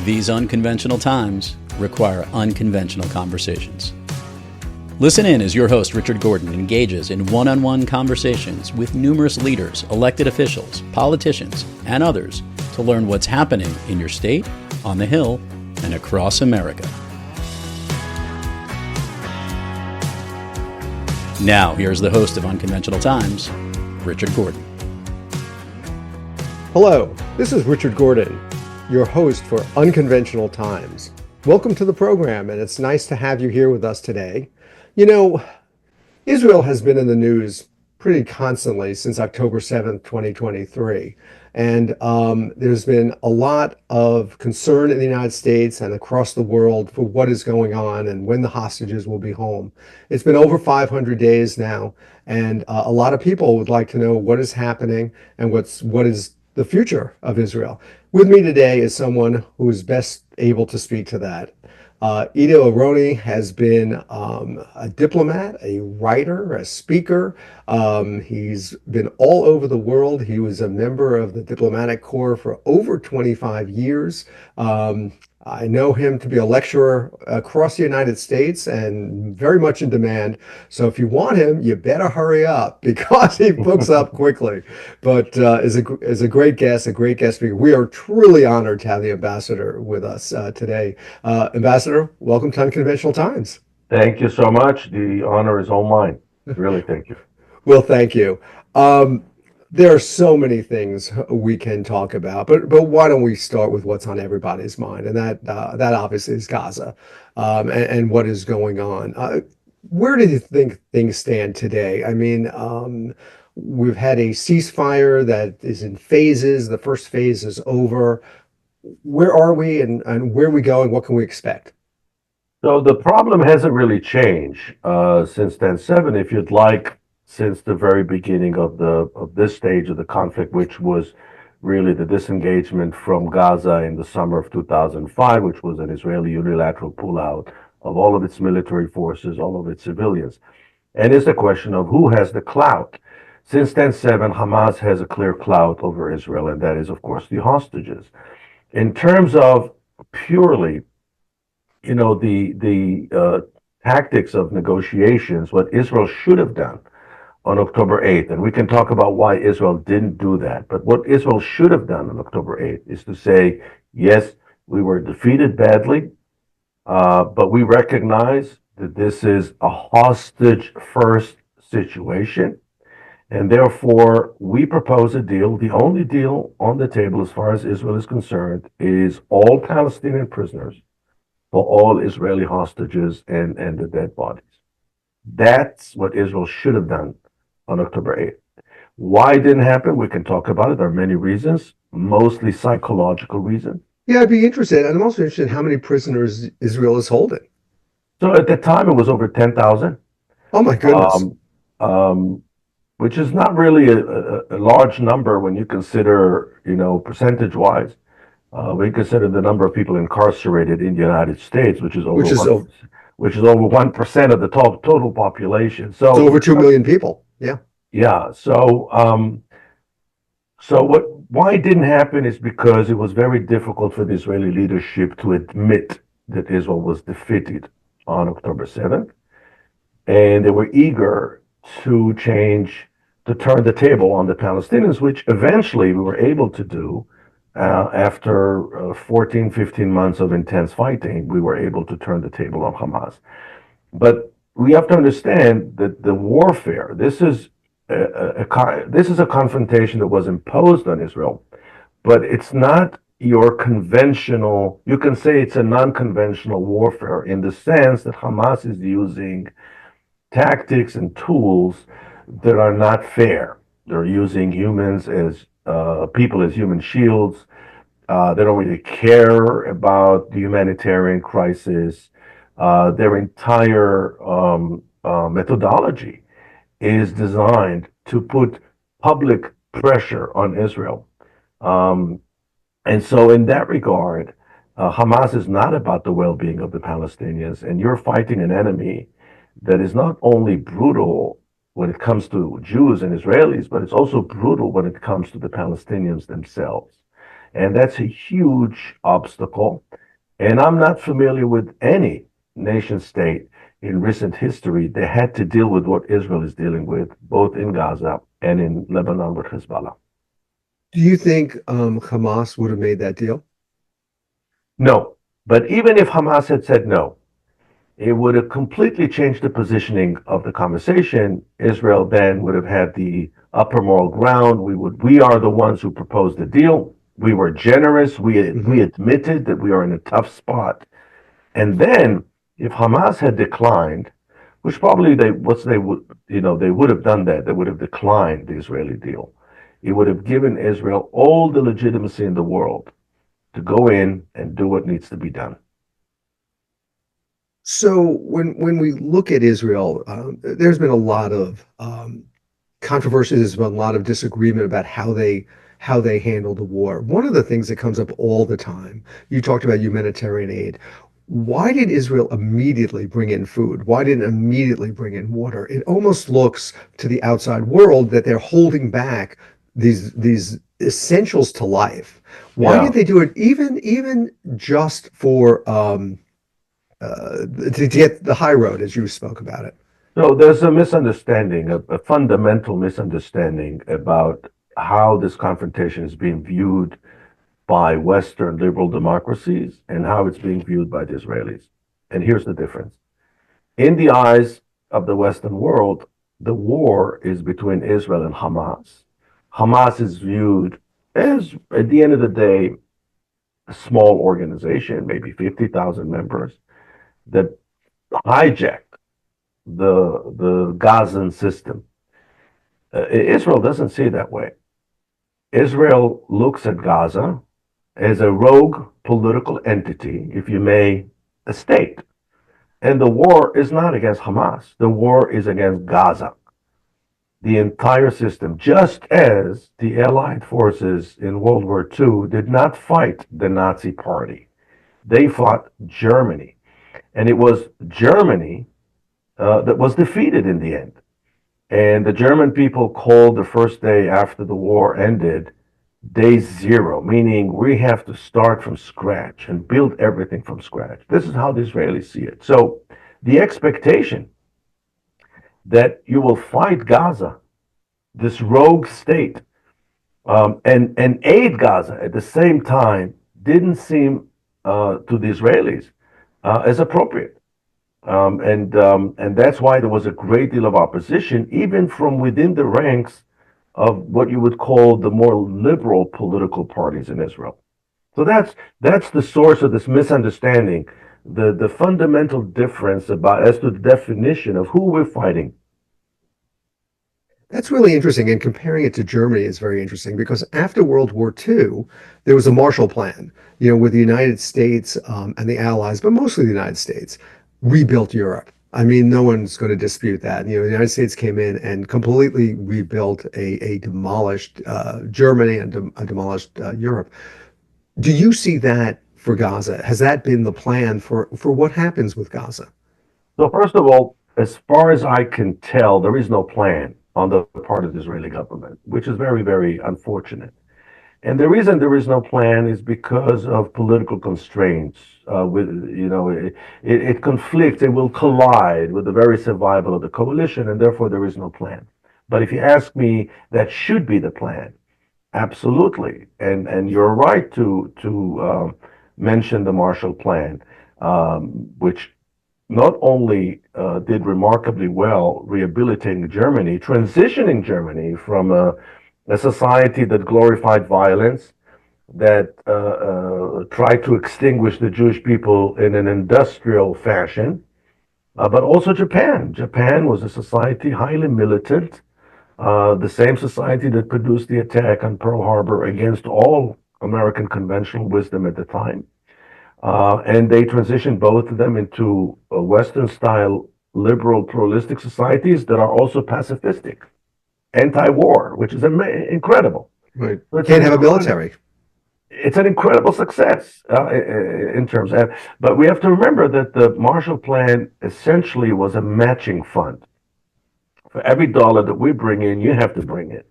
These unconventional times require unconventional conversations. Listen in as your host, Richard Gordon, engages in one-on-one conversations with numerous leaders, elected officials, politicians, and others to learn what's happening in your state, on the Hill, and across America. Now, here's the host of Unconventional Times, Richard Gordon. Hello, this is Richard Gordon, your host for Unconventional Times. Welcome to the program, and it's nice to have you here with us today. You know, Israel has been in the news pretty constantly since October 7th, 2023. And there's been a lot of concern in the United States and across the world for what is going on and when the hostages will be home. It's been over 500 days now, and a lot of people would like to know what is happening and what is the future of Israel. With me today is someone who is best able to speak to that. Ido Aharoni has been a diplomat, a writer, a speaker. He's been all over the world. He was a member of the diplomatic corps for over 25 years. I know him to be a lecturer across the United States and very much in demand. So if you want him, you better hurry up because he books up quickly. But is a great guest speaker. We are truly honored to have the ambassador with us today. Ambassador, welcome to Unconventional Times. Thank you so much. The honor is all mine. Really, thank you. Well, thank you. There are so many things we can talk about, but why don't we start with what's on everybody's mind, and that obviously is Gaza, and what is going on. Where do you think things stand today? I mean, we've had a ceasefire that is in phases. The first phase is over. Where are we, and where are we going? What can we expect? So the problem hasn't really changed since 10/7, if you'd like, since the very beginning of this stage of the conflict, which was really the disengagement from Gaza in the summer of 2005, which was an Israeli unilateral pullout of all of its military forces, all of its civilians. And it's a question of who has the clout. Since 10/7, Hamas has a clear clout over Israel, and that is, of course, the hostages. In terms of purely, the tactics of negotiations, what Israel should have done on October 8th, and we can talk about why Israel didn't do that, but what Israel should have done on October 8th is to say, yes, we were defeated badly, but we recognize that this is a hostage-first situation, and therefore we propose a deal. The only deal on the table as far as Israel is concerned is all Palestinian prisoners for all Israeli hostages and the dead bodies. That's what Israel should have done on October 8th. Why it didn't happen, we can talk about it. There are many reasons, mostly psychological reasons. Yeah, I'd be interested. And I'm also interested in how many prisoners Israel is holding. So at the time, it was over 10,000. Oh, my goodness. Which is not really a large number when you consider, percentage-wise. We consider the number of people incarcerated in the United States, which is over 1% of the total population. So it's over 2 million people. Yeah. Yeah. So, why it didn't happen is because it was very difficult for the Israeli leadership to admit that Israel was defeated on October 7th. And they were eager to turn the table on the Palestinians, which eventually we were able to do. After 14, 15 months of intense fighting, we were able to turn the table on Hamas. But we have to understand that the warfare, this is a confrontation that was imposed on Israel, but it's not your conventional, you can say it's a non-conventional warfare in the sense that Hamas is using tactics and tools that are not fair. They're using humans as people as human shields. They don't really care about the humanitarian crisis. Their entire methodology is designed to put public pressure on Israel. And so in that regard, Hamas is not about the well-being of the Palestinians, and you're fighting an enemy that is not only brutal when it comes to Jews and Israelis, but it's also brutal when it comes to the Palestinians themselves. And that's a huge obstacle. And I'm not familiar with any nation state in recent history that had to deal with what Israel is dealing with, both in Gaza and in Lebanon with Hezbollah. Do you think Hamas would have made that deal? No. But even if Hamas had said no, it would have completely changed the positioning of the conversation. Israel then would have had the upper moral ground. We are the ones who proposed the deal. We were generous. We admitted that we are in a tough spot. And then if Hamas had declined, which probably they would have done that. They would have declined the Israeli deal. It would have given Israel all the legitimacy in the world to go in and do what needs to be done. So when we look at Israel, there's been a lot of controversy. There's been a lot of disagreement about how they handle the war. One of the things that comes up all the time, you talked about humanitarian aid. Why did Israel immediately bring in food? Why didn't it immediately bring in water? It almost looks to the outside world that they're holding back these essentials to life. Why Yeah. did they do it even just for to get the high road, as you spoke about it? So there's a misunderstanding, a fundamental misunderstanding about how this confrontation is being viewed by Western liberal democracies and how it's being viewed by the Israelis. And here's the difference. In the eyes of the Western world, the war is between Israel and Hamas. Hamas is viewed as, at the end of the day, a small organization, maybe 50,000 members, that hijacked the Gazan system. Israel doesn't see it that way. Israel looks at Gaza as a rogue political entity, if you may, a state. And the war is not against Hamas. The war is against Gaza, the entire system, just as the Allied forces in World War II did not fight the Nazi Party. They fought Germany. And it was Germany that was defeated in the end. And the German people called the first day after the war ended day zero, meaning we have to start from scratch and build everything from scratch. This is how the Israelis see it. So the expectation that you will fight Gaza, this rogue state, and aid Gaza at the same time didn't seem to the Israelis as appropriate. And that's why there was a great deal of opposition, even from within the ranks of what you would call the more liberal political parties in Israel. So that's the source of this misunderstanding, the fundamental difference about as to the definition of who we're fighting. That's really interesting, and comparing it to Germany is very interesting because after World War II, there was a Marshall Plan, where the United States and the Allies, but mostly the United States, rebuilt Europe. I mean, no one's going to dispute that. The United States came in and completely rebuilt a demolished Germany and a demolished Europe. Do you see that for Gaza? Has that been the plan for what happens with Gaza? So first of all, as far as I can tell, there is no plan on the part of the Israeli government, which is very, very unfortunate. And the reason there is no plan is because of political constraints. It conflicts, it will collide with the very survival of the coalition, and therefore there is no plan. But if you ask me, that should be the plan. Absolutely, and you're right to mention the Marshall Plan, which not only did remarkably well rehabilitating Germany, transitioning Germany from a society that glorified violence, that tried to extinguish the Jewish people in an industrial fashion, but also Japan. Japan was a society highly militant, the same society that produced the attack on Pearl Harbor against all American conventional wisdom at the time. And they transitioned both of them into Western-style liberal pluralistic societies that are also pacifistic, anti-war, which is incredible. Right. So Can't have a military. It's an incredible success in terms of, but we have to remember that the Marshall Plan essentially was a matching fund. For every dollar that we bring in, you have to bring in.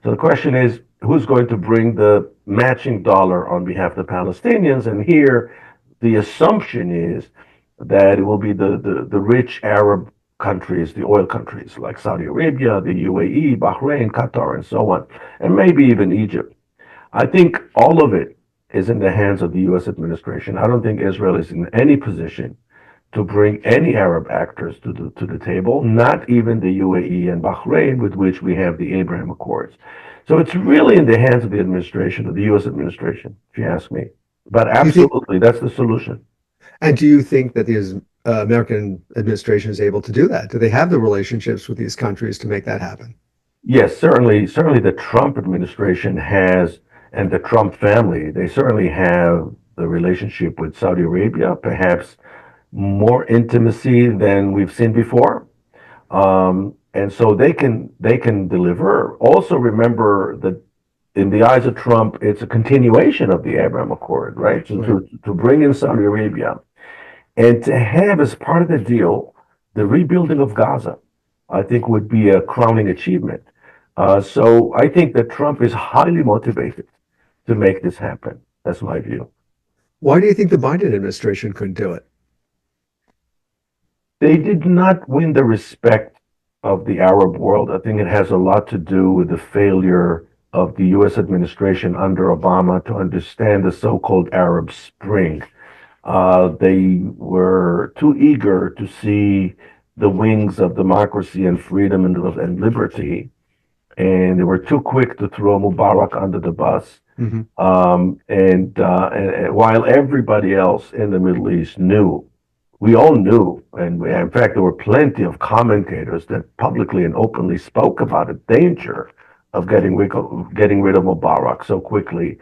So the question is, who's going to bring the matching dollar on behalf of the Palestinians? And here, the assumption is that it will be the rich Arab countries, the oil countries like Saudi Arabia, the UAE, Bahrain, Qatar, and so on, and maybe even Egypt. I think all of it is in the hands of the U.S. administration. I don't think Israel is in any position to bring any Arab actors to the table, not even the UAE and Bahrain, with which we have the Abraham Accords. So it's really in the hands of the administration, of the U.S. administration, if you ask me. But Do you think, absolutely, that's the solution. and do you think that the American administration is able to do that? Do they have the relationships with these countries to make that happen? Yes, certainly the Trump administration has, and the Trump family, they certainly have the relationship with Saudi Arabia, perhaps more intimacy than we've seen before. And so they can deliver. Also remember that in the eyes of Trump, it's a continuation of the Abraham Accord, right? So Right. to bring in Saudi Arabia and to have as part of the deal the rebuilding of Gaza, I think would be a crowning achievement. So I think that Trump is highly motivated to make this happen. That's my view. Why do you think the Biden administration couldn't do it? They did not win the respect of the Arab world. I think it has a lot to do with the failure of the U.S. administration under Obama to understand the so-called Arab Spring. They were too eager to see the wings of democracy and freedom and liberty, and they were too quick to throw Mubarak under the bus. Hmm. And while everybody else in the Middle East knew, we all knew, and in fact, there were plenty of commentators that publicly and openly spoke about the danger of getting rid of Mubarak so quickly.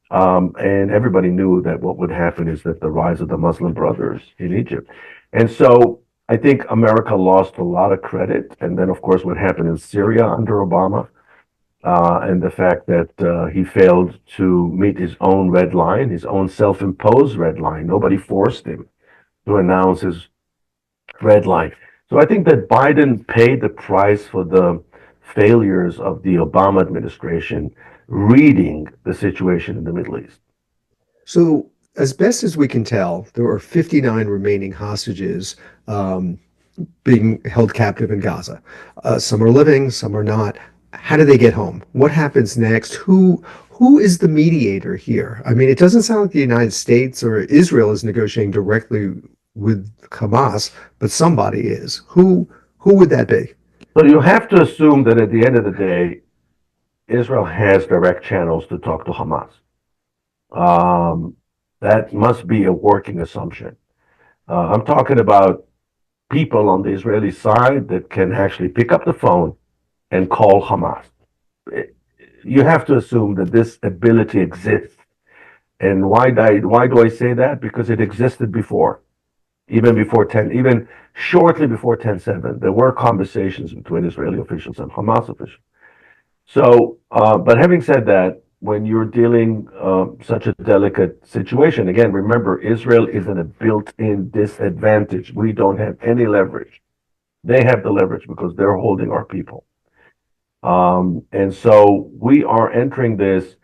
And everybody knew that what would happen is that the rise of the Muslim Brothers in Egypt. And so I think America lost a lot of credit. And then, of course, what happened in Syria under Obama, and the fact that he failed to meet his own red line, his own self-imposed red line. Nobody forced him to announce his red line. So I think that Biden paid the price for the failures of the Obama administration reading the situation in the Middle East. So, as best as we can tell, there are 59 remaining hostages being held captive in Gaza. Some are living, some are not. How do they get home? What happens next? Who is the mediator here? I mean, it doesn't sound like the United States or Israel is negotiating directly with Hamas, but somebody is. Who would that be? So you have to assume that at the end of the day, Israel has direct channels to talk to Hamas. Um, that must be a working assumption. I'm talking about people on the Israeli side that can actually pick up the phone and call Hamas. You have to assume that this ability exists. And why do I say that? Because it existed before, even shortly before 10/7, there were conversations between Israeli officials and Hamas officials. So, but having said that, when you're dealing such a delicate situation, again, remember, Israel is in a built-in disadvantage. We don't have any leverage. They have the leverage because they're holding our people. And so we are entering this,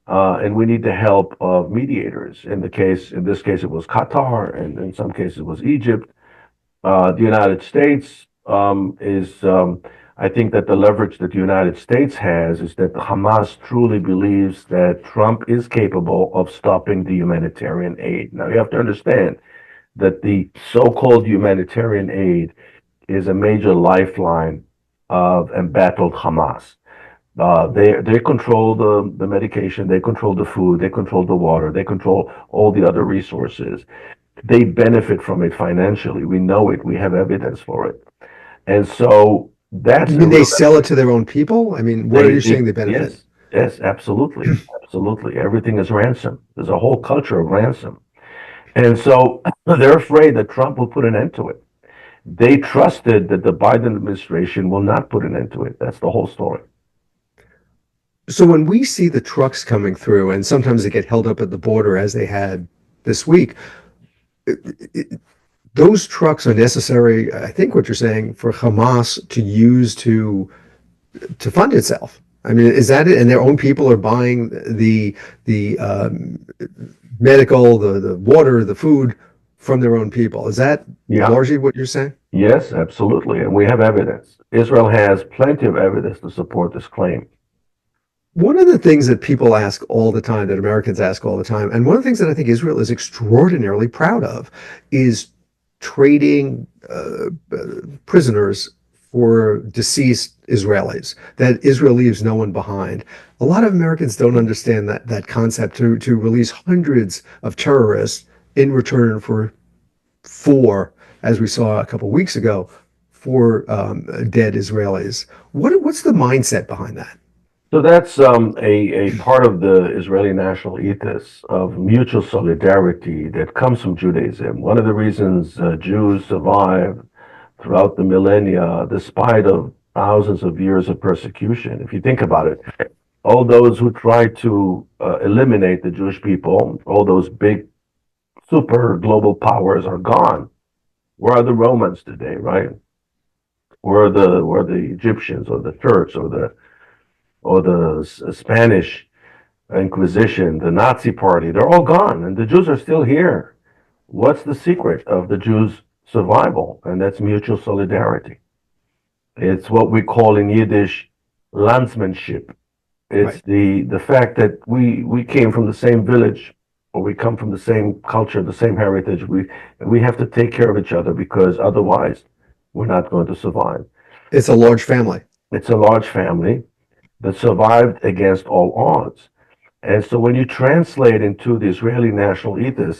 and we need the help of mediators. In this case, it was Qatar, and in some cases, it was Egypt. The United States I think that the leverage that the United States has is that Hamas truly believes that Trump is capable of stopping the humanitarian aid. Now, you have to understand that the so-called humanitarian aid is a major lifeline of embattled Hamas. They control the medication, they control the food, they control the water, they control all the other resources. They benefit from it financially. We know it. We have evidence for it. And so that's You a mean they real sell it to their own people? I mean, what are you saying they benefit? yes, absolutely. Absolutely. Everything is ransom. There's a whole culture of ransom. And so they're afraid that Trump will put an end to it. They trusted that the Biden administration will not put an end to it. That's the whole story. So when we see the trucks coming through, and sometimes they get held up at the border as they had this week, those trucks are necessary, I think what you're saying, for Hamas to use to fund itself. I mean, is that it? And their own people are buying the medical, the water, the food from their own people. Is that Yeah. largely what you're saying? Yes, absolutely. And we have evidence. Israel has plenty of evidence to support this claim. One of the things that people ask all the time, that Americans ask all the time, and one of the things that I think Israel is extraordinarily proud of, is trading prisoners for deceased Israelis, that Israel leaves no one behind. A lot of Americans don't understand that concept to release hundreds of terrorists in return for, as we saw a couple of weeks ago, for dead Israelis. What's the mindset behind that? So that's a part of the Israeli national ethos of mutual solidarity that comes from Judaism. One of the reasons Jews survived throughout the millennia, despite of thousands of years of persecution. If you think about it, all those who tried to eliminate the Jewish people, all those big super global powers are gone. Where are the Romans today, right? Where are the Egyptians or the Turks or the Spanish Inquisition, the Nazi Party? They're all gone, and the Jews are still here. What's the secret of the Jews' survival? And that's mutual solidarity. It's what we call in Yiddish landsmanship. It's Right. the fact that we came from the same village, or we come from the same culture, the same heritage. We have to take care of each other because otherwise we're not going to survive. It's a large family. It's a large family that survived against all odds. And so when you translate into the Israeli national ethos,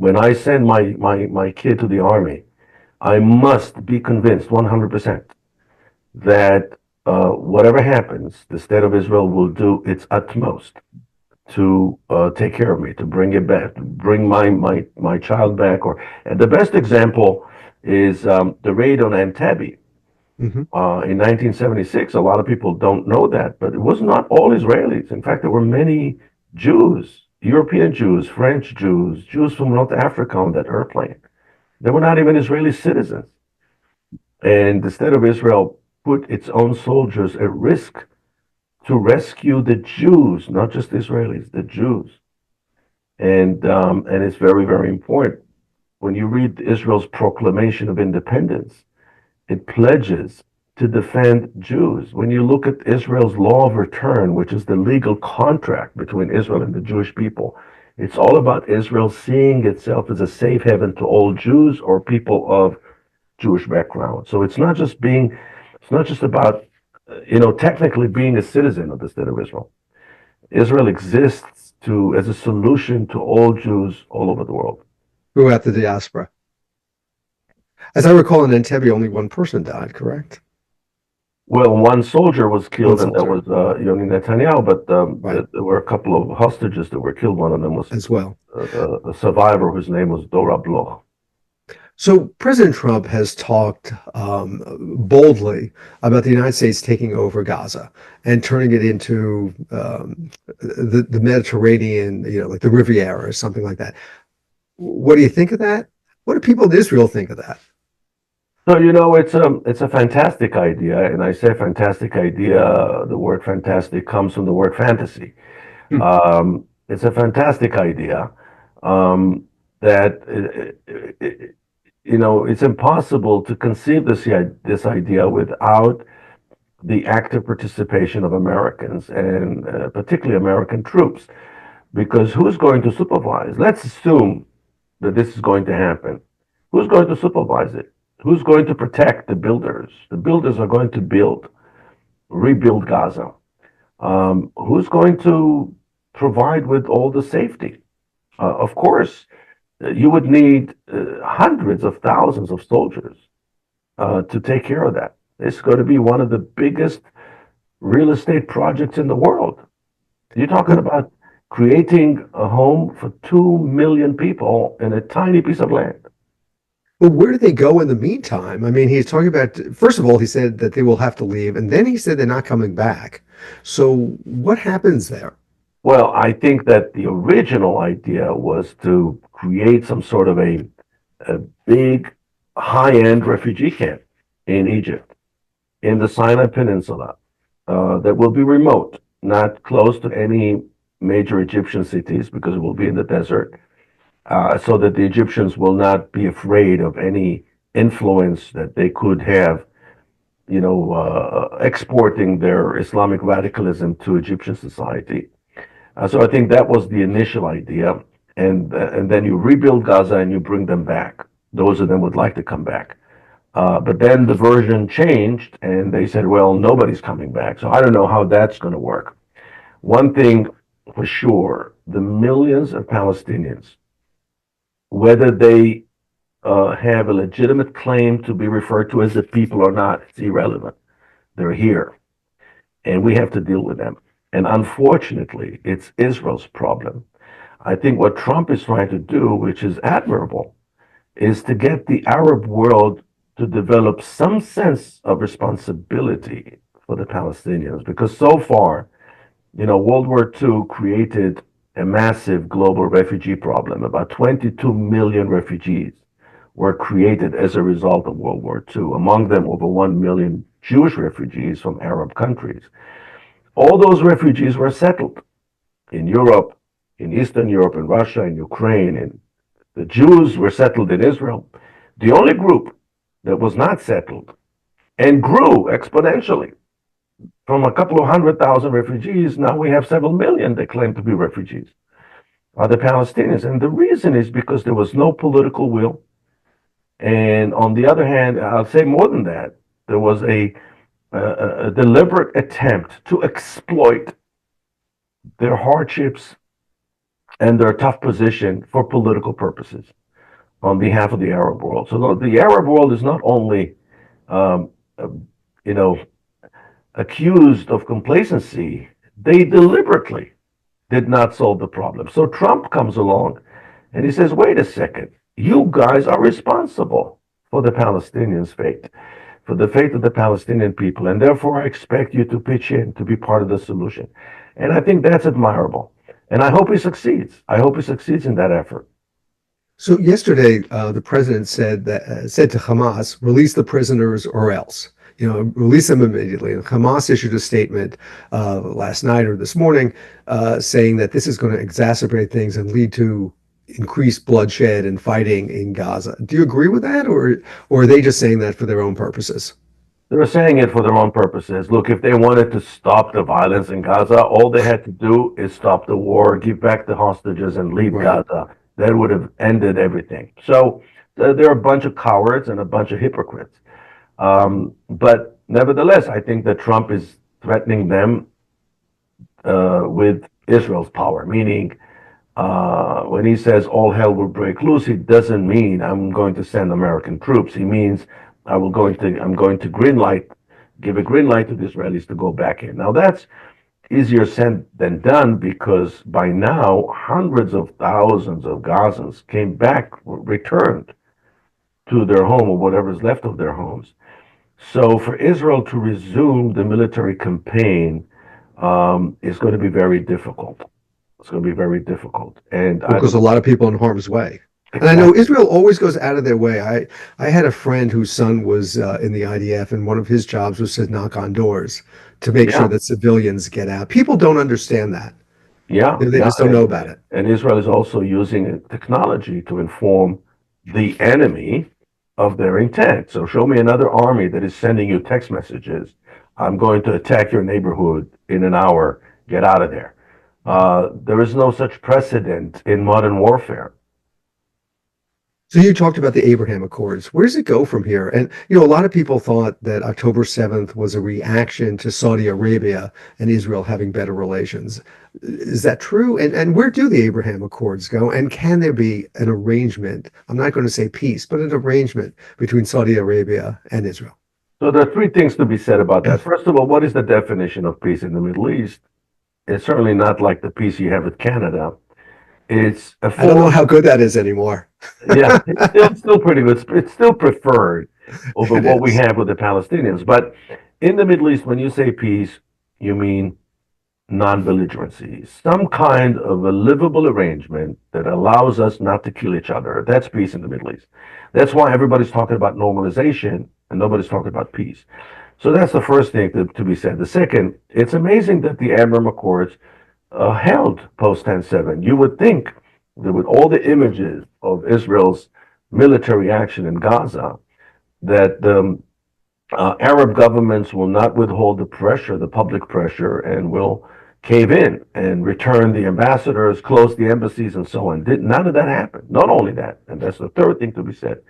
when I send my kid to the army, I must be convinced 100% that whatever happens, the state of Israel will do its utmost to take care of me, to bring it back, to bring my child back. Or and the best example is the raid on Entebbe Hmm. in 1976. A lot of people don't know that, but it was not all Israelis. In fact, there were many Jews, European Jews, French Jews, Jews from North Africa on that airplane. They were not even Israeli citizens. And the state of Israel put its own soldiers at risk to rescue the Jews, not just Israelis, the Jews. And it's very, very important. When you read Israel's proclamation of independence, it pledges to defend Jews. When you look at Israel's law of return, which is the legal contract between Israel and the Jewish people, it's all about Israel seeing itself as a safe haven to all Jews or people of Jewish background. So it's not just about, technically being a citizen of the state of Israel. Israel exists as a solution to all Jews all over the world. Throughout the diaspora. As I recall, in Entebbe, only one person died, correct? Well, one soldier was One killed, and that soldier, was Yoni Netanyahu, but right, there were a couple of hostages that were killed. One of them was as well. a survivor whose name was Dora Bloch. So President Trump has talked boldly about the United States taking over Gaza and turning it into the Mediterranean, like the Riviera or something like that. What do you think of that? What do people in Israel think of that? So, it's a fantastic idea, and I say fantastic idea. The word fantastic comes from the word fantasy. Hmm. It's a fantastic idea that it's impossible to conceive this idea without the active participation of Americans and particularly American troops. Because who's going to supervise? Let's assume that this is going to happen. Who's going to supervise it? Who's going to protect the builders? The builders are going to rebuild Gaza. Who's going to provide with all the safety? Of course, you would need hundreds of thousands of soldiers to take care of that. It's going to be one of the biggest real estate projects in the world. You're talking Well, about creating a home for 2 million people in a tiny piece of land. well, where do they go in the meantime? I mean, he's talking about, first of all, he said that they will have to leave, and then he said they're not coming back. So what happens there? Well, I think that the original idea was to create some sort of a big high-end refugee camp in Egypt, in the Sinai Peninsula. that will be remote, not close to any major Egyptian cities because it will be in the desert, so that the Egyptians will not be afraid of any influence that they could have, exporting their Islamic radicalism to Egyptian society. So I think that was the initial idea, and then you rebuild Gaza and you bring them back. Those of them would like to come back. But then the version changed, and they said, well, nobody's coming back. So I don't know how that's going to work. One thing for sure, the millions of Palestinians, whether they have a legitimate claim to be referred to as a people or not, it's irrelevant. They're here, and we have to deal with them. And unfortunately, it's Israel's problem. I think what Trump is trying to do, which is admirable, is to get the Arab world to develop some sense of responsibility for the Palestinians. Because so far, World War II created a massive global refugee problem. About 22 million refugees were created as a result of World War II. Among them, over 1 million Jewish refugees from Arab countries. All those refugees were settled in Europe, in Eastern Europe, in Russia, in Ukraine, and the Jews were settled in Israel. The only group that was not settled and grew exponentially from a couple of 100,000 refugees, now we have several million that claim to be refugees, are the Palestinians. And the reason is because there was no political will. And on the other hand, I'll say more than that, there was a deliberate attempt to exploit their hardships and their tough position for political purposes on behalf of the Arab world. So the Arab world is not only, accused of complacency, they deliberately did not solve the problem. So Trump comes along and he says, wait a second, you guys are responsible for the Palestinians' fate, for the fate of the Palestinian people, and therefore I expect you to pitch in to be part of the solution. And I think that's admirable. And I hope he succeeds. I hope he succeeds in that effort. So yesterday, the president said to Hamas, release the prisoners or else. Release them immediately. And Hamas issued a statement last night or this morning saying that this is going to exacerbate things and lead to increased bloodshed and fighting in Gaza. Do you agree with that, or are they just saying that for their own purposes? They're saying it for their own purposes. Look, if they wanted to stop the violence in Gaza, all they had to do is stop the war, give back the hostages, and leave Gaza. That would have ended everything. So they're a bunch of cowards and a bunch of hypocrites. But nevertheless, I think that Trump is threatening them with Israel's power, meaning when he says all hell will break loose, it doesn't mean I'm going to send American troops. He means I'm going to give a green light to the Israelis to go back in. Now that's easier said than done, because by now hundreds of thousands of Gazans returned to their home, or whatever's left of their homes. So for Israel to resume the military campaign is going to be very difficult. It's going to be very difficult. And because a lot of people in harm's way. And I know Israel always goes out of their way. I had a friend whose son was in the IDF, and one of his jobs was to knock on doors to make sure that civilians get out. People don't understand that. They just don't know about it. And Israel is also using technology to inform the enemy of their intent. So show me another army that is sending you text messages. I'm going to attack your neighborhood in an hour. Get out of there. There is no such precedent in modern warfare. So you talked about the Abraham Accords. Where does it go from here? And, a lot of people thought that October 7th was a reaction to Saudi Arabia and Israel having better relations. Is that true? And where do the Abraham Accords go? And can there be an arrangement? I'm not going to say peace, but an arrangement between Saudi Arabia and Israel. So there are three things to be said about that. First of all, what is the definition of peace in the Middle East? It's certainly not like the peace you have with Canada. It's a form, I don't know how good that is anymore. Yeah, it's still pretty good. It's still preferred over what we have with the Palestinians. But in the Middle East, when you say peace, you mean non-belligerency, some kind of a livable arrangement that allows us not to kill each other. That's peace in the Middle East. That's why everybody's talking about normalization and nobody's talking about peace. So that's the first thing to be said. The second, it's amazing that the Abraham Accords held post 10/7. You would think that with all the images of Israel's military action in Gaza, that the Arab governments will not withhold the pressure, the public pressure, and will cave in and return the ambassadors, close the embassies, and so on. None of that happened. Not only that, and that's the third thing to be said,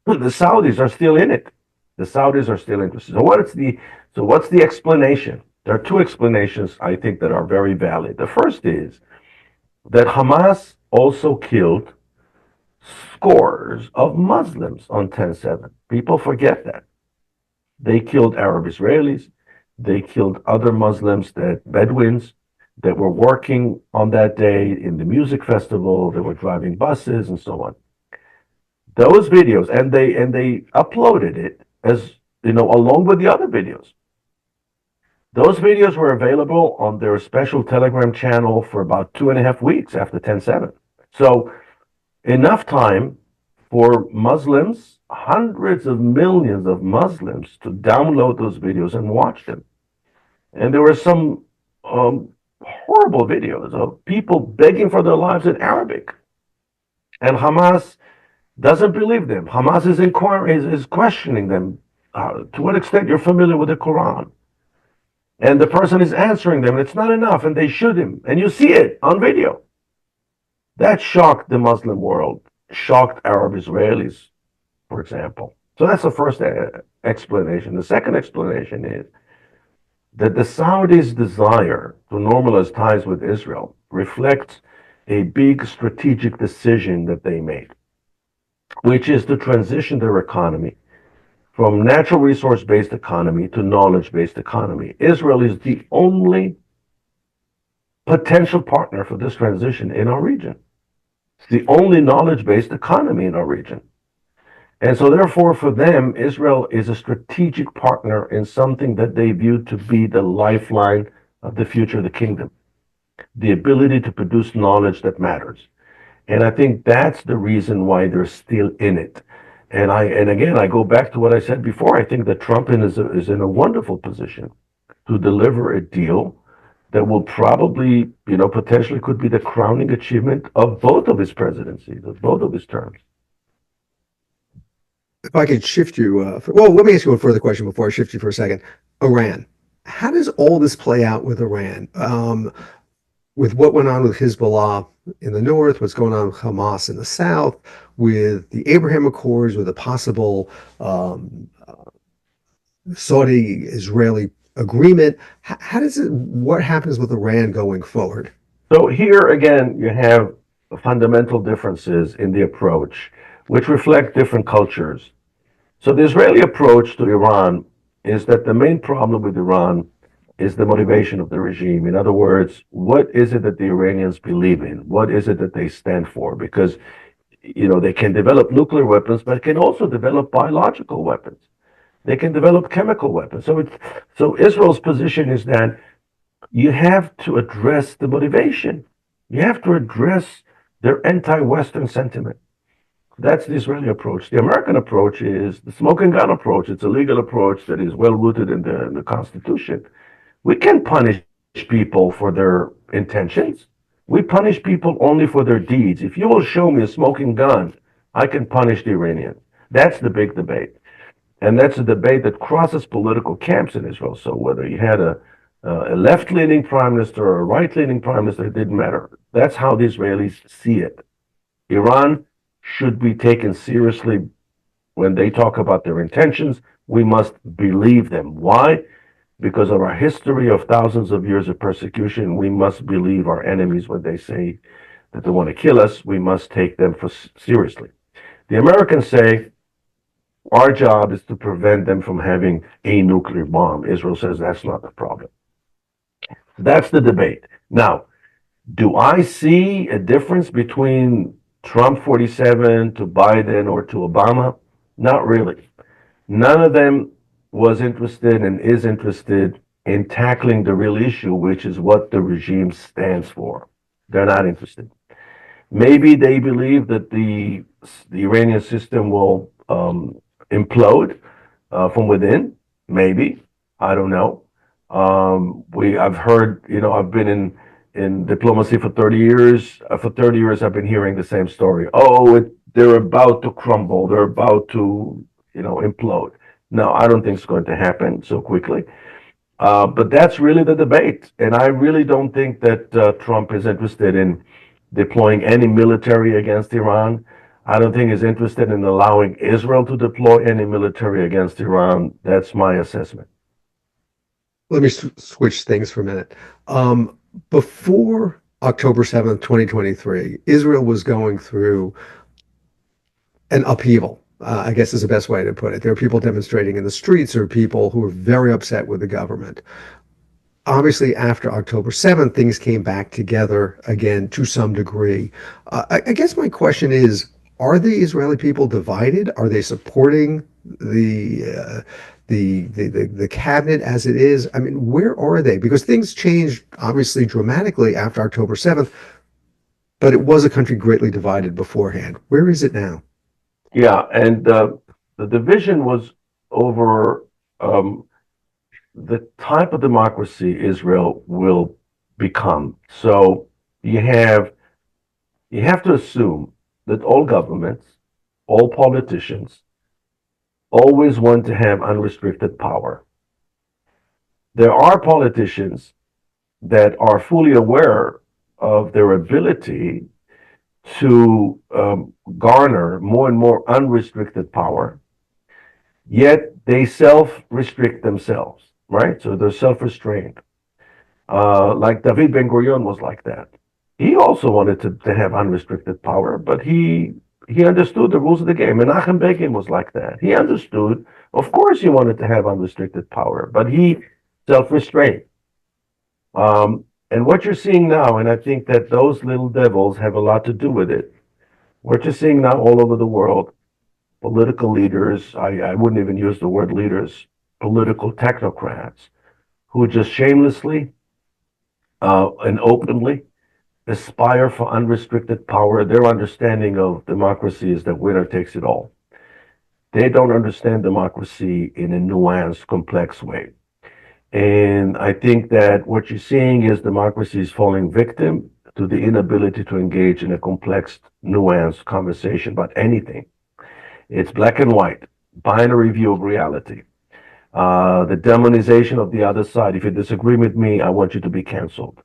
the Saudis are still in it. The Saudis are still interested. What's the explanation? There are two explanations I think that are very valid. The first is that Hamas also killed scores of Muslims on 10/7. People forget that. They killed Arab Israelis. They killed other Muslims, Bedouins, that were working on that day in the music festival. They were driving buses and so on. Those videos, and they uploaded it as along with the other videos. Those videos were available on their special Telegram channel for about 2.5 weeks after 10/7. So enough time for Muslims, hundreds of millions of Muslims, to download those videos and watch them. And there were some horrible videos of people begging for their lives in Arabic. And Hamas doesn't believe them. Hamas is questioning them. To what extent you're familiar with the Quran? And the person is answering them. It's not enough, and they shoot him. And you see it on video. That shocked the Muslim world, shocked Arab Israelis, for example. So that's the first explanation. The second explanation is that the Saudis' desire to normalize ties with Israel reflects a big strategic decision that they made, which is to transition their economy from natural resource-based economy to knowledge-based economy. Israel is the only potential partner for this transition in our region. It's the only knowledge-based economy in our region. And so therefore, for them, Israel is a strategic partner in something that they view to be the lifeline of the future of the kingdom, the ability to produce knowledge that matters. And I think that's the reason why they're still in it. And again, I go back to what I said before. I think that Trump is in a wonderful position to deliver a deal that will probably, potentially could be the crowning achievement of both of his presidencies, of both of his terms. If I could shift you, let me ask you one further question before I shift you for a second. Iran. How does all this play out with Iran? With what went on with Hezbollah in the north, what's going on with Hamas in the south, with the Abraham Accords, with a possible Saudi-Israeli agreement. What happens with Iran going forward? So here again, you have fundamental differences in the approach, which reflect different cultures. So the Israeli approach to Iran is that the main problem with Iran is the motivation of the regime. In other words, what is it that the Iranians believe in? What is it that they stand for? Because, they can develop nuclear weapons, but can also develop biological weapons. They can develop chemical weapons. So Israel's position is that you have to address the motivation. You have to address their anti-Western sentiment. That's the Israeli approach. The American approach is the smoke and gun approach. It's a legal approach that is well rooted in the Constitution. We can punish people for their intentions. We punish people only for their deeds. If you will show me a smoking gun, I can punish the Iranians. That's the big debate. And that's a debate that crosses political camps in Israel. So whether you had a left-leaning prime minister or a right-leaning prime minister, it didn't matter. That's how the Israelis see it. Iran should be taken seriously when they talk about their intentions. We must believe them. Why? Because of our history of thousands of years of persecution, we must believe our enemies when they say that they want to kill us. We must take them seriously. The Americans say our job is to prevent them from having a nuclear bomb. Israel says that's not the problem. That's the debate. Now, do I see a difference between Trump 47 to Biden or to Obama? Not really. None of them was interested and is interested in tackling the real issue, which is what the regime stands for. They're not interested. Maybe they believe that the Iranian system will implode from within, Maybe. I don't know. I've heard, I've been in diplomacy for 30 years. For 30 years, I've been hearing the same story. Oh, they're about to crumble. They're about to, implode. No, I don't think it's going to happen so quickly. But that's really the debate. And I really don't think that Trump is interested in deploying any military against Iran. I don't think he's interested in allowing Israel to deploy any military against Iran. That's my assessment. Let me switch things for a minute. Before October 7th, 2023, Israel was going through an upheaval, I guess is the best way to put it. There are people demonstrating in the streets, there are people who are very upset with the government. Obviously, after October 7th, things came back together again to some degree. I guess my question is, are the Israeli people divided? Are they supporting the cabinet as it is? I mean, where are they? Because things changed obviously dramatically after October 7th, but it was a country greatly divided beforehand. Where is it now? Yeah, and the division was over the type of democracy Israel will become. So you have to assume that all governments, all politicians, always want to have unrestricted power. There are politicians that are fully aware of their ability to garner more and more unrestricted power, yet they self-restrict themselves, right? So they're self-restrained. Like David Ben-Gurion was like that. He also wanted to have unrestricted power, but he understood the rules of the game. Menachem Begin was like that. He understood, of course, he wanted to have unrestricted power, but he self-restrained. And what you're seeing now, and I think that those little devils have a lot to do with it. What you're seeing now all over the world, political leaders, I wouldn't even use the word leaders, political technocrats, who just shamelessly and openly aspire for unrestricted power. Their understanding of democracy is that winner takes it all. They don't understand democracy in a nuanced, complex way. And I think that what you're seeing is democracy is falling victim to the inability to engage in a complex, nuanced conversation about anything. It's black and white, binary view of reality. The demonization of the other side. If you disagree with me, I want you to be canceled.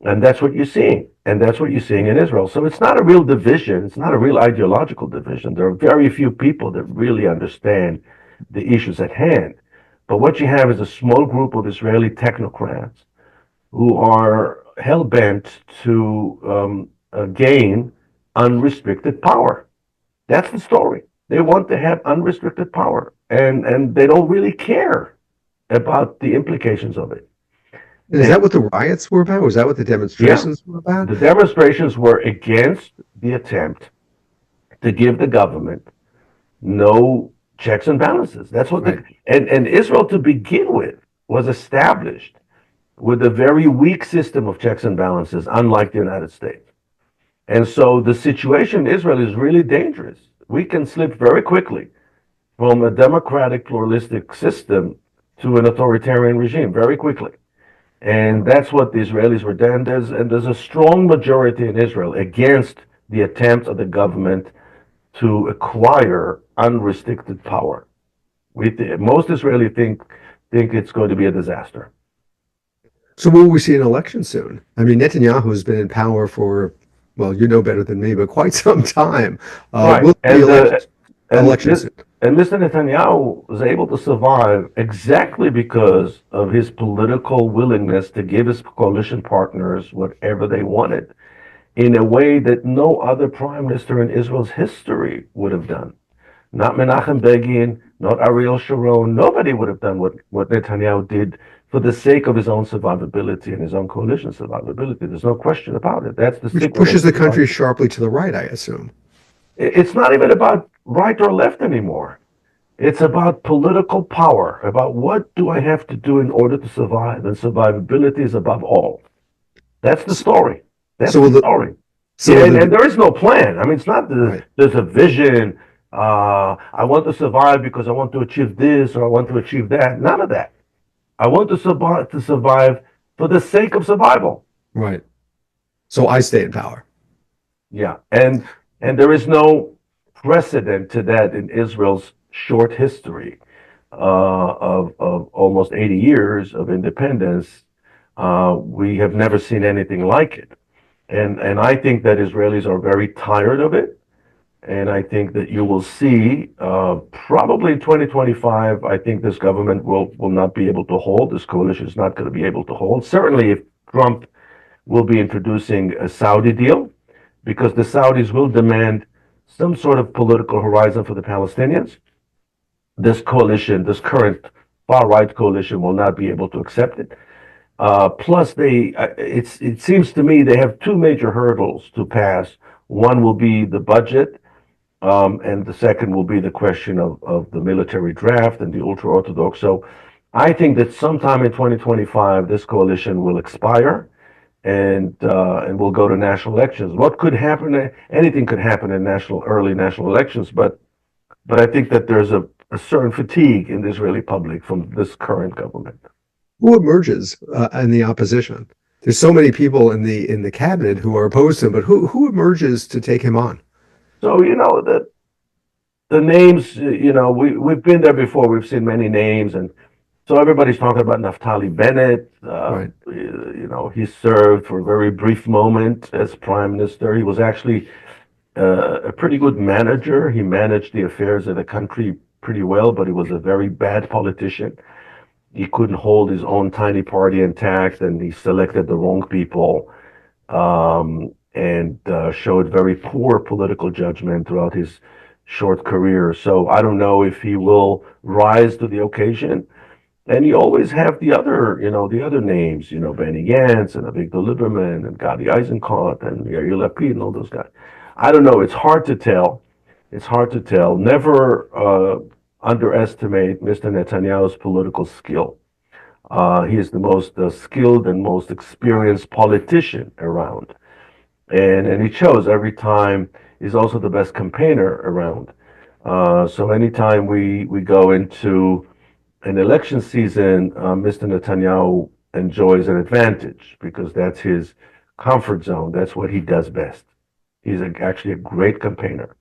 And that's what you're seeing. And that's what you're seeing in Israel. So it's not a real division. It's not a real ideological division. There are very few people that really understand the issues at hand. But what you have is a small group of Israeli technocrats who are hell-bent to gain unrestricted power. That's the story. They want to have unrestricted power, and they don't really care about the implications of it. And is that what the riots were about? Was that what the demonstrations were about? The demonstrations were against the attempt to give the government no checks and balances. That's what Right. and Israel to begin with was established with a very weak system of checks and balances, unlike the United States. And so the situation in Israel is really dangerous. We can slip very quickly from a democratic pluralistic system to an authoritarian regime very quickly. And that's what the Israelis were doing. There's a strong majority in Israel against the attempt of the government to acquire unrestricted power. Most Israelis think it's going to be a disaster. So will we see an election soon? I mean, Netanyahu has been in power for, well, you know better than me, but quite some time. Right. Will there be And elections soon? Mr. Netanyahu was able to survive exactly because of his political willingness to give his coalition partners whatever they wanted in a way that no other prime minister in Israel's history would have done. Not Menachem Begin, not Ariel Sharon. Nobody would have done what Netanyahu did for the sake of his own survivability and his own coalition survivability. There's no question about it. That's the Which secret. pushes the country sharply to the right, I assume. It's not even about right or left anymore. It's about political power, about what do I have to do in order to survive, and survivability is above all. That's the story. That's So the story. so And there is no plan. I mean, it's not right. there's a vision. I want to survive because I want to achieve this or I want to achieve that. None of that. I want to survive for the sake of survival. Right. So I stay in power. Yeah, and there is no precedent to that in Israel's short history of almost 80 years of independence. We have never seen anything like it, and I think that Israelis are very tired of it. And I think that you will see probably in 2025. I think this government will not be able to hold. This coalition is not going to be able to hold. Certainly, if Trump will be introducing a Saudi deal, because the Saudis will demand some sort of political horizon for the Palestinians. This coalition, this current far right coalition, will not be able to accept it. Plus, it seems to me they have two major hurdles to pass. One will be the budget, and the second will be the question of the military draft and the ultra orthodox. So, I think that sometime in 2025, this coalition will expire and we'll go to national elections. What could happen? Anything could happen in early national elections, but I think that there's a certain fatigue in the Israeli public from this current government. Who emerges in the opposition? There's so many people in the cabinet who are opposed to him, but who emerges to take him on? So the names, we've been there before. We've seen many names, and so everybody's talking about Naftali Bennett. Right. He served for a very brief moment as prime minister. He was actually a pretty good manager. He managed the affairs of the country pretty well, but he was a very bad politician. He couldn't hold his own tiny party intact, and he selected the wrong people, and showed very poor political judgment throughout his short career. So I don't know if he will rise to the occasion. And you always have the other names, Benny Gantz and Avigdor Lieberman and Gadi Eisenkot and Yair Lapid and all those guys. I don't know. It's hard to tell. It's hard to tell. Never underestimate Mr. Netanyahu's political skill. He is the most skilled and most experienced politician around. And he shows every time. He's also the best campaigner around. So anytime we go into an election season, Mr. Netanyahu enjoys an advantage because that's his comfort zone. That's what he does best. He's actually a great campaigner.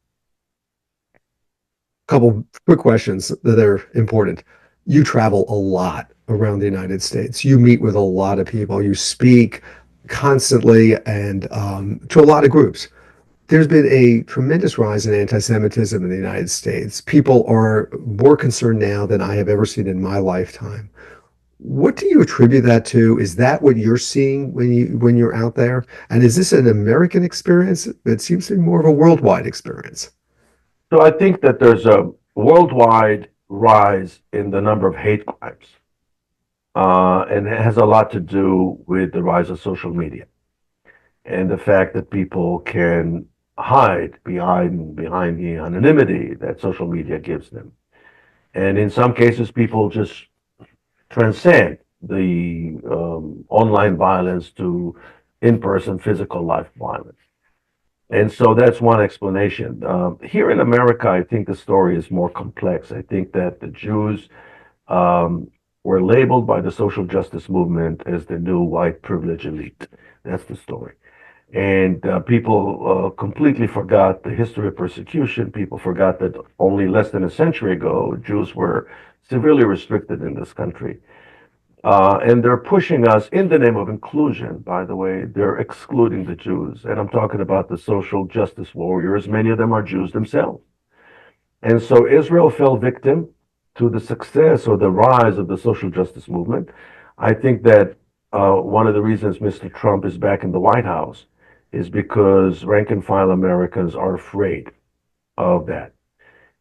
Couple quick questions that are important. You travel a lot around the United States. You meet with a lot of people. You speak constantly and to a lot of groups. There's been a tremendous rise in anti-Semitism in the United States. People are more concerned now than I have ever seen in my lifetime. What do you attribute that to? Is that what you're seeing when you're out there? And is this an American experience? It seems to be more of a worldwide experience. So I think that there's a worldwide rise in the number of hate crimes, and it has a lot to do with the rise of social media and the fact that people can hide behind the anonymity that social media gives them. And in some cases, people just transcend the online violence to in-person physical life violence. And so that's one explanation. Here in America, I think the story is more complex. I think that the Jews were labeled by the social justice movement as the new white privileged elite. That's the story. And people completely forgot the history of persecution. People forgot that only less than a century ago, Jews were severely restricted in this country. And they're pushing us in the name of inclusion, by the way. They're excluding the Jews. And I'm talking about the social justice warriors. Many of them are Jews themselves. And so Israel fell victim to the success or the rise of the social justice movement. I think that one of the reasons Mr. Trump is back in the White House is because rank and file Americans are afraid of that.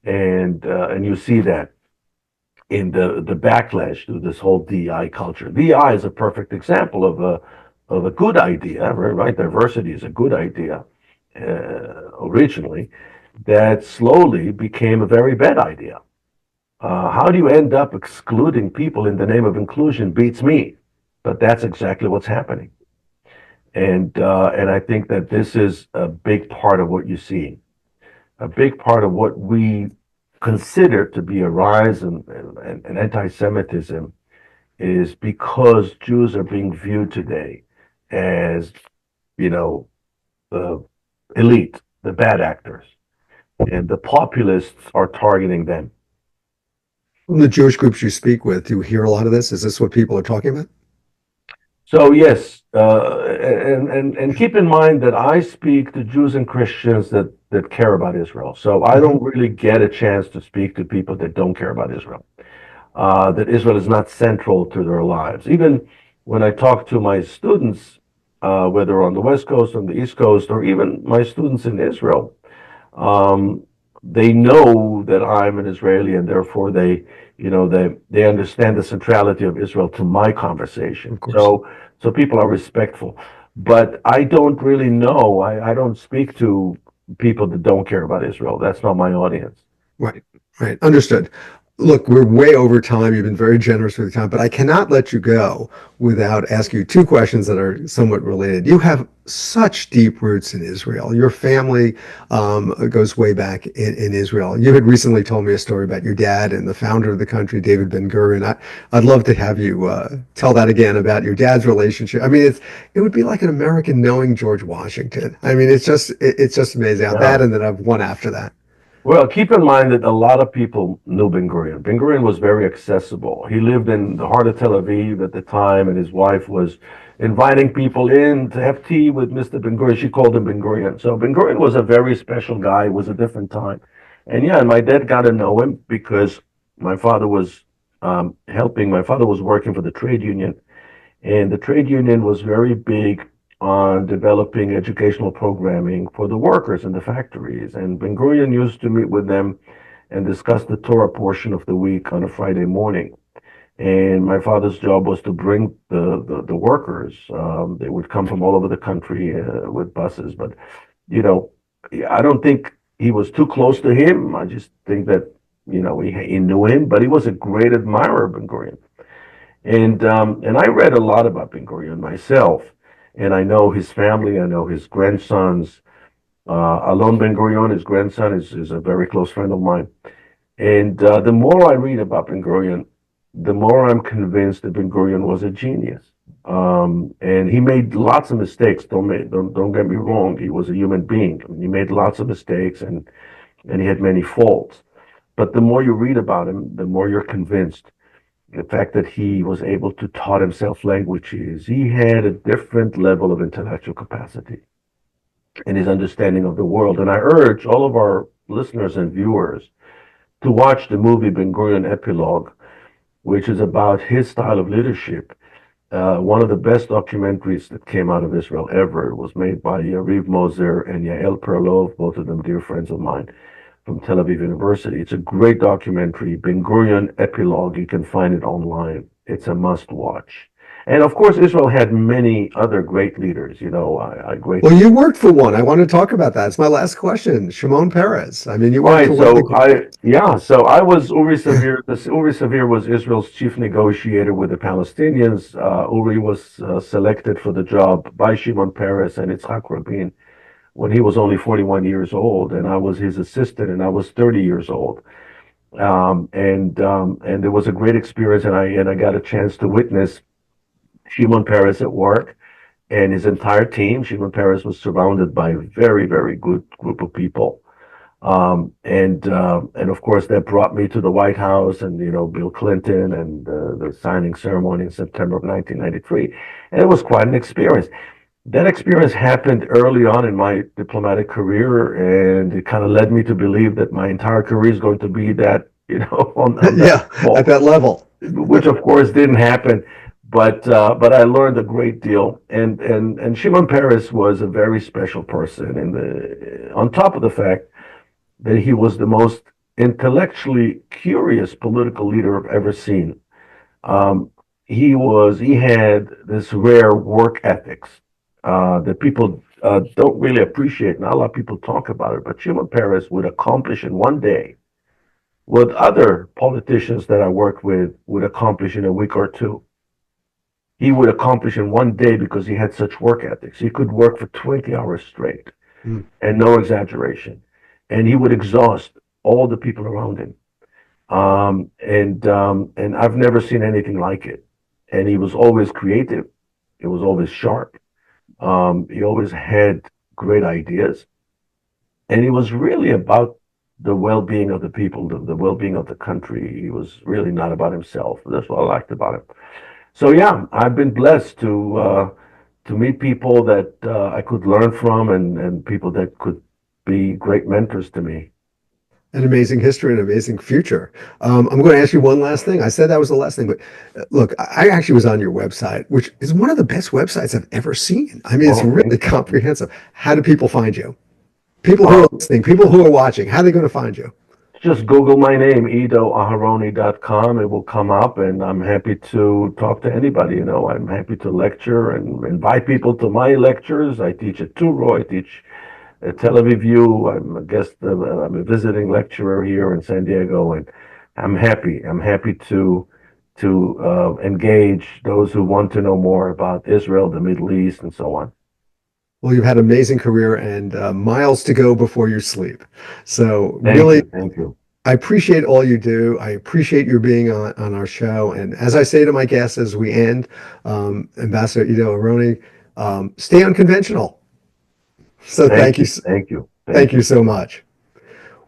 And you see that in the backlash to this whole DEI culture. DEI is a perfect example of a good idea, right? Diversity is a good idea originally, that slowly became a very bad idea. How do you end up excluding people in the name of inclusion beats me, but that's exactly what's happening. And I think that this is a big part of what you see. a big part of what we consider to be a rise in anti-Semitism is because Jews are being viewed today as, you know, the elite, the bad actors, and the populists are targeting them. From the Jewish groups you speak with, do you hear a lot of this? Is this what people are talking about? So yes, and keep in mind that I speak to Jews and Christians that care about Israel. So I don't really get a chance to speak to people that don't care about Israel. That Israel is not central to their lives. Even when I talk to my students, whether on the West Coast, on the East Coast, or even my students in Israel, um, they know that I'm an Israeli, and therefore they understand the centrality of Israel to my conversation. Of course. So people are respectful, but I don't really know. I don't speak to people that don't care about Israel. That's not my audience. Right, right. Understood. Look, we're way over time. You've been very generous with your time, but I cannot let you go without asking you two questions that are somewhat related. You have such deep roots in Israel. Your family goes way back in Israel. You had recently told me a story about your dad and the founder of the country, David Ben Gurion. I'd love to have you tell that again about your dad's relationship. I mean, it would be like an American knowing George Washington. I mean, it's just amazing how that Yeah. ended up one after that. Well, keep in mind that a lot of people knew Ben Gurion. Ben Gurion was very accessible. He lived in the heart of Tel Aviv at the time, and his wife was inviting people in to have tea with Mr. Ben Gurion. She called him Ben Gurion. So Ben Gurion was a very special guy. It was a different time. And yeah, and my dad got to know him because my father was helping. My father was working for the trade union, and the trade union was very big on developing educational programming for the workers in the factories. And Ben Gurion used to meet with them and discuss the Torah portion of the week on a Friday morning. And my father's job was to bring the workers. They would come from all over the country with buses. But, you know, I don't think he was too close to him. I just think that, he knew him, but he was a great admirer of Ben Gurion. And I read a lot about Ben Gurion myself, and I know his family. I know his grandsons. Alon Ben Gurion, his grandson, is a very close friend of mine. And the more I read about Ben Gurion, the more I'm convinced that Ben Gurion was a genius. And he made lots of mistakes. Don't get me wrong. He was a human being. He made lots of mistakes, and he had many faults. But the more you read about him, the more you're convinced the fact that he was able to taught himself languages. He had a different level of intellectual capacity and his understanding of the world. And I urge all of our listeners and viewers to watch the movie Ben Gurion Epilogue, which is about his style of leadership. One of the best documentaries that came out of Israel ever. It was made by Yariv Moser and Yael Perlov, both of them dear friends of mine from Tel Aviv University. It's a great documentary, Ben Gurion Epilogue. You can find it online. It's a must watch. And of course, Israel had many other great leaders. Well, you worked for one. I want to talk about that. It's my last question. Shimon Peres. I mean, you worked Right. for one of So I was Uri Savir. Uri Savir was Israel's chief negotiator with the Palestinians. Uri was selected for the job by Shimon Peres and Yitzhak Rabin when he was only 41 years old, and I was his assistant, and I was 30 years old. And it was a great experience, and I got a chance to witness Shimon Peres at work and his entire team. Shimon Peres was surrounded by a very, very good group of people. And of course, that brought me to the White House and, Bill Clinton and the signing ceremony in September of 1993. And it was quite an experience. That experience happened early on in my diplomatic career, and it kind of led me to believe that my entire career is going to be that, on that yeah, level, at that level. which of course didn't happen. But I learned a great deal, and Shimon Peres was a very special person, and on top of the fact that he was the most intellectually curious political leader I've ever seen. Um, he had this rare work ethics that people don't really appreciate. Not a lot of people talk about it, but Shimon Peres would accomplish in one day what other politicians that I worked with would accomplish in a week or two. He would accomplish in one day because he had such work ethics. He could work for 20 hours straight, Mm. and no exaggeration. and he would exhaust all the people around him. And I've never seen anything like it. And he was always creative. He was always sharp. He always had great ideas. And he was really about the well-being of the people, the well-being of the country. He was really not about himself. That's what I liked about him. So yeah, I've been blessed to meet people that I could learn from, and people that could be great mentors to me. An amazing history, an amazing future. I'm going to ask you one last thing. I said that was the last thing, but look, I actually was on your website, which is one of the best websites I've ever seen. I mean, it's Oh, really thank you. comprehensive. How do people find you? People who Uh, are listening, people who are watching, how are they going to find you? just Google my name, idoaharoni.com. It will come up, and I'm happy to talk to anybody. I'm happy to lecture and invite people to my lectures. I teach at Turo. I teach at Tel Aviv U. I'm a guest. I'm a visiting lecturer here in San Diego, and I'm happy. I'm happy to engage those who want to know more about Israel, the Middle East, and so on. Well, you've had an amazing career and miles to go before you sleep. So Thank really, you. Thank you. I appreciate all you do. I appreciate your being on our show. And as I say to my guests as we end, Ambassador Ido Aharoni, stay unconventional. So Thank you. Thank you. thank Thank you you. so much.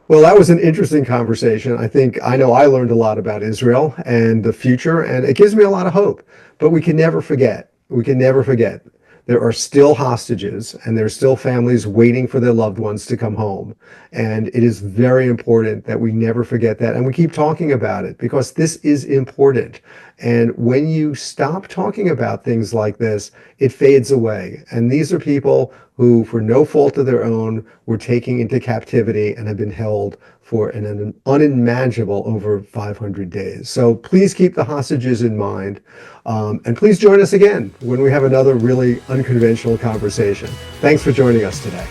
Well, that was an interesting conversation. I know I learned a lot about Israel and the future, and it gives me a lot of hope. But we can never forget. We can never forget. There are still hostages and there's still families waiting for their loved ones to come home. And it is very important that we never forget that. And we keep talking about it because this is important. And when you stop talking about things like this, it fades away. And these are people who, for no fault of their own, were taken into captivity and have been held for an unimaginable over 500 days. So please keep the hostages in mind. And please join us again when we have another really unconventional conversation. Thanks for joining us today.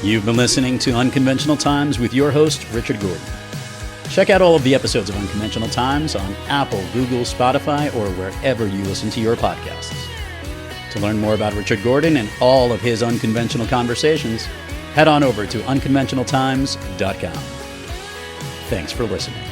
You've been listening to Unconventional Times with your host, Richard Gordon. Check out all of the episodes of Unconventional Times on Apple, Google, Spotify, or wherever you listen to your podcasts. To learn more about Richard Gordon and all of his unconventional conversations, head on over to unconventionaltimes.com. Thanks for listening.